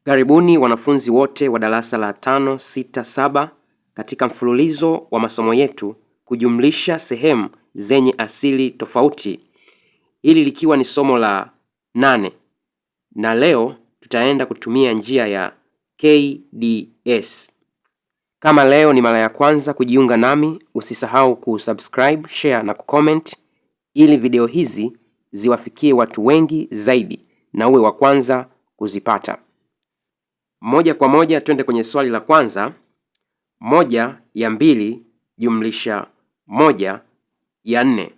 Karibuni wanafunzi wote wa darasa la 5, 6, 7 katika mfululizo wa masomo yetu kujumlisha sehemu zenye asili tofauti. Hili likiwa ni somo la 8. Na leo tutaenda kutumia njia ya KDS. Kama leo ni mara ya kwanza kujiunga nami, usisahau kusubscribe, share na kucomment ili video hizi ziwafikie watu wengi zaidi na uwe wa kwanza kuzipata. Moja kwa moja twende kwenye swali la kwanza. 1 ya 2 jumlisha 1 ya 4.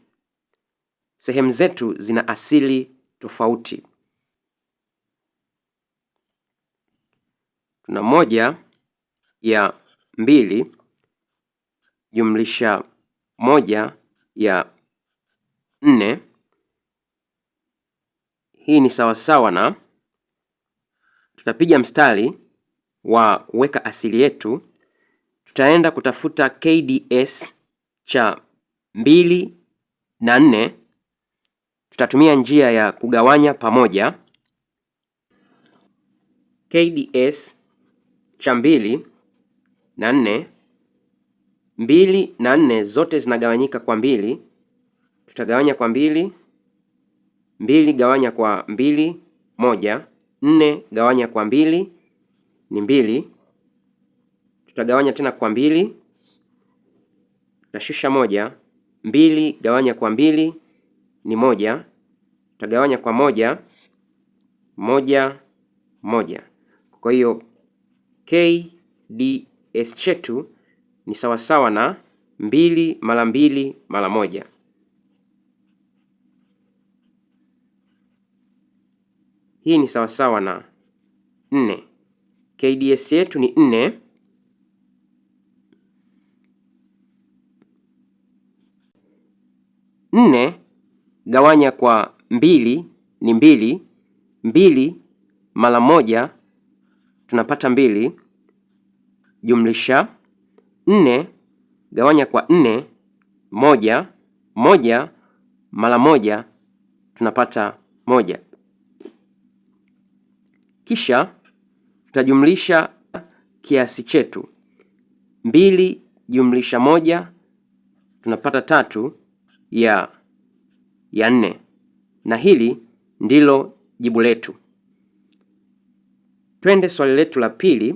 Sehemu zetu zina asili tofauti. Tuna 1 ya 2 jumlisha 1 ya 4. Hii ni sawasawa na, tutapiga mstari wa kuweka asili yetu. Tutaenda kutafuta KDS cha 2 na 4. Tutatumia njia ya kugawanya pamoja. KDS cha 2 na 4. 2 na 4 zote zinagawanyika kwa 2. Tutagawanya kwa 2. 2 gawanya kwa 2, 1. 4 gawanya kwa 2 ni 2. Tutagawanya tena kwa 2. Tutashusha 1. 2 gawanya kwa 2 ni 1. Tutagawanya kwa 1. 1, 1. Kwa hiyo KDS chetu ni sawasawa na 2 mara 2 mara 1. Hii ni sawasawa na 4. KDS yetu ni 4. 4 gawanya kwa 2 ni 2. 2 mara 1 tunapata 2 jumlisha 4 gawanya kwa 4 1. 1 mara 1 tunapata 1. Kisha tutajumlisha kiasi chetu. 2 jumlisha 1 tunapata 3 ya 4. Na hili ndilo jibu letu. Twende swali letu la pili.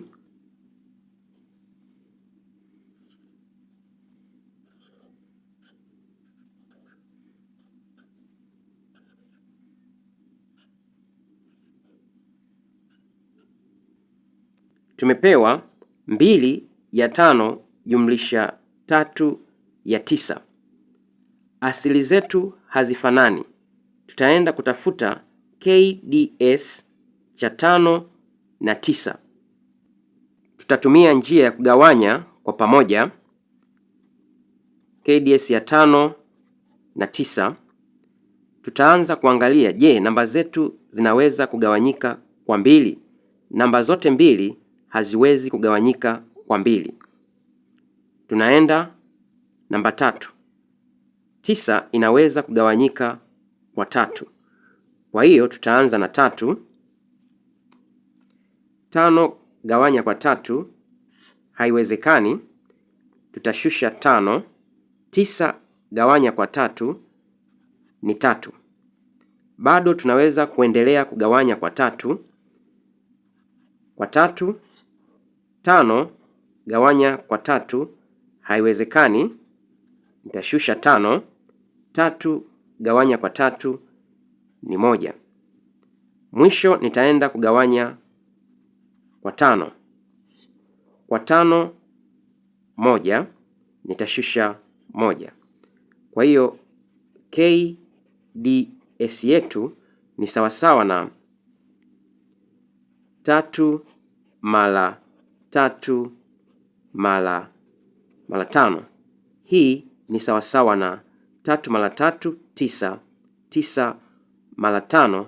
Tumepewa 2 ya 5 jumlisha 3 ya 9. Asili zetu hazifanani. Tutaenda kutafuta KDS cha 5 na 9. Tutatumia njia ya kugawanya kwa pamoja. KDS ya 5 na 9. Tutaanza kuangalia, je, namba zetu zinaweza kugawanyika kwa 2? Namba zote 2 haziwezi kugawanyika kwa 2. Tunaenda namba 3. 9 inaweza kugawanyika kwa 3. Kwa hiyo tutaanza na 3. 5 gawanya kwa 3 haiwezekani. Tutashusha 5. 9 gawanya kwa 3 ni 3. Bado tunaweza kuendelea kugawanya kwa 3. Kwa 3. 5 gawanya kwa 3 haiwezekani. Nitashusha 5. 3 gawanya kwa 3 ni 1. Mwisho nitaenda kugawanya kwa 5. Kwa 5 1 nitashusha 1. Kwa hiyo KDS yetu ni sawasawa na 3 mara 3 mara 5. Hii ni sawasawa na 3 mara 3 9. 9 mara 5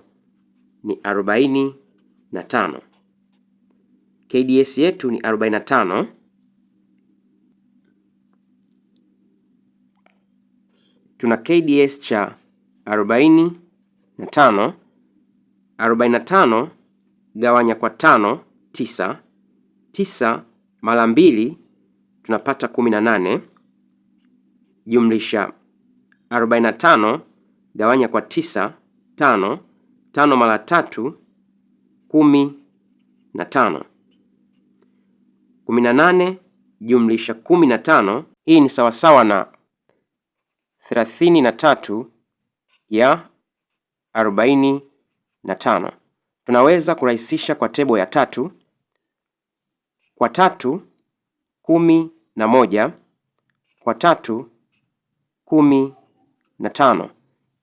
ni 45. KDS yetu ni 45. Tuna KDS cha 45. 45 gawanya kwa 5 9. 9 mara 2 tunapata 18, jumlisha 45 gawanya kwa 9, 5. 5 mara 3 15. 18 jumlisha 15, hii ni sawasawa na 33 ya 45. Tunaweza kurahisisha kwa tebo ya 3. Kwa 3 11, kwa 3 15.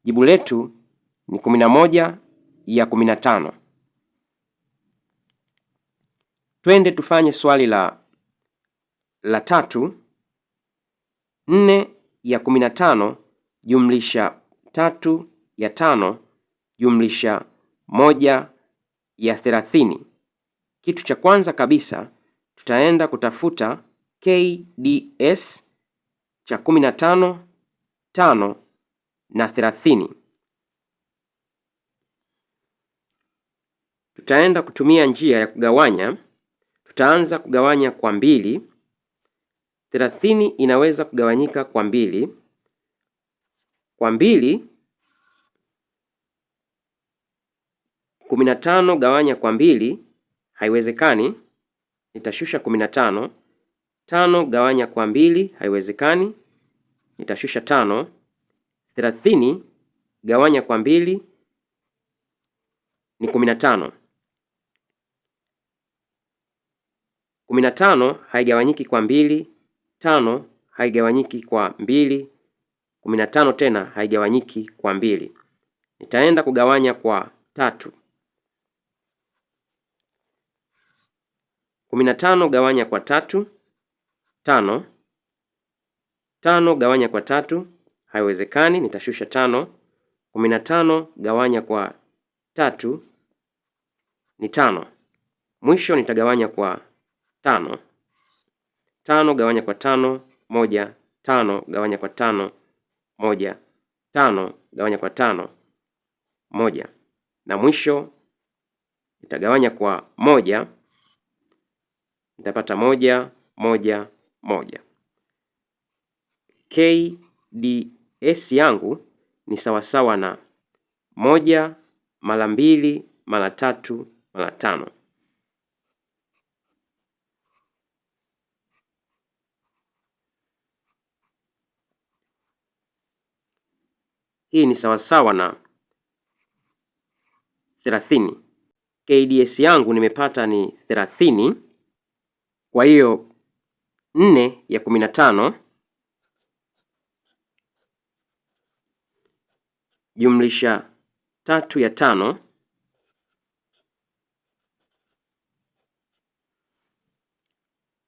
Jibu letu ni 11 ya 15. Twende tufanye swali la 3. 4 ya 15 jumlisha 3 ya 5 jumlisha 1 ya 30. Kitu cha kwanza kabisa tutaenda kutafuta KDS cha 15, 5 na 30. Tutaenda kutumia njia ya kugawanya. Tutaanza kugawanya kwa 2. 30 inaweza kugawanyika kwa 2. Kwa 2, 15 gawanya kwa 2 haiwezekani, nitashusha 15. 5 gawanya kwa 2 haiwezekani, nitashusha 5. 30 gawanya kwa 2 ni 15. 15 haigawanyiki kwa 2, 5 haigawanyiki kwa 2, 15 tena haigawanyiki kwa 2. Nitaenda kugawanya kwa 3. 15 gawanya kwa 3, 5. 5 gawanya kwa 3 haiwezekani, nitashusha 5. 15 gawanya kwa 3 ni 5. Mwisho nitagawanya kwa 5. 5 gawanya kwa 5 1. 5 gawanya kwa 5 1. 5 gawanya kwa 5 1. Na mwisho nitagawanya kwa 1, nitapata 1 1 1. KDS yangu ni sawasawa na 1 mara 2 mara 3 mara 5. Hii ni sawasawa na 30. KDS yangu nimepata ni 30. Kwa hiyo 4 ya 15 jumlisha 3 ya 5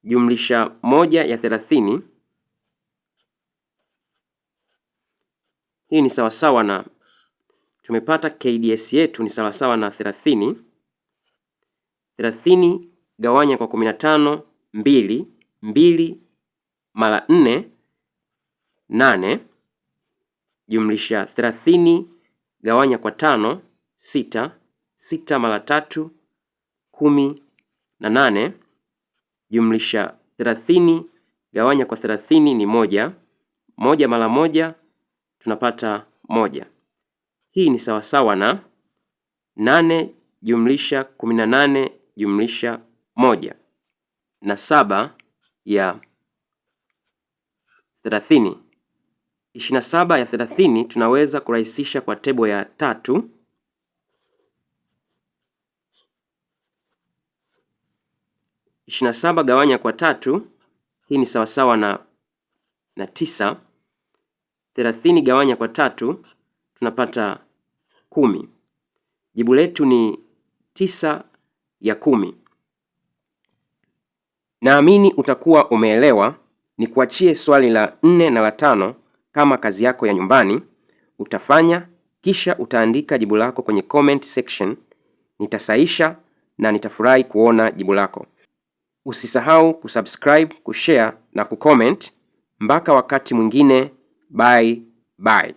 jumlisha 1 ya 30. Hii ni sawasawa na, tumepata KDS yetu ni sawasawa na 30. 30 gawanya kwa 15 2. 2 mara 4 8, jumlisha 30 gawanya kwa 5 6. 6 mara 3 18, jumlisha 30 gawanya kwa 30 ni 1. 1 mara 1 tunapata 1. Hii ni sawasawa na 8 jumlisha 18 jumlisha 1 na 7 ya 30. 27 ya 30 tunaweza kurahisisha kwa tebo ya 3. 27 gawanya kwa 3, hii ni sawasawa na 9. 30 gawanya kwa 3 tunapata 10. Jibu letu ni 9 ya 10. Naamini utakuwa umeelewa. Ni kuachie swali la 4 na la 5 kama kazi yako ya nyumbani. Utafanya kisha utaandika jibu lako kwenye comment section. Nitasahisha na nitafurahi kuona jibu lako. Usisahau kusubscribe, kushare na kucomment. Mpaka wakati mwingine, bye bye.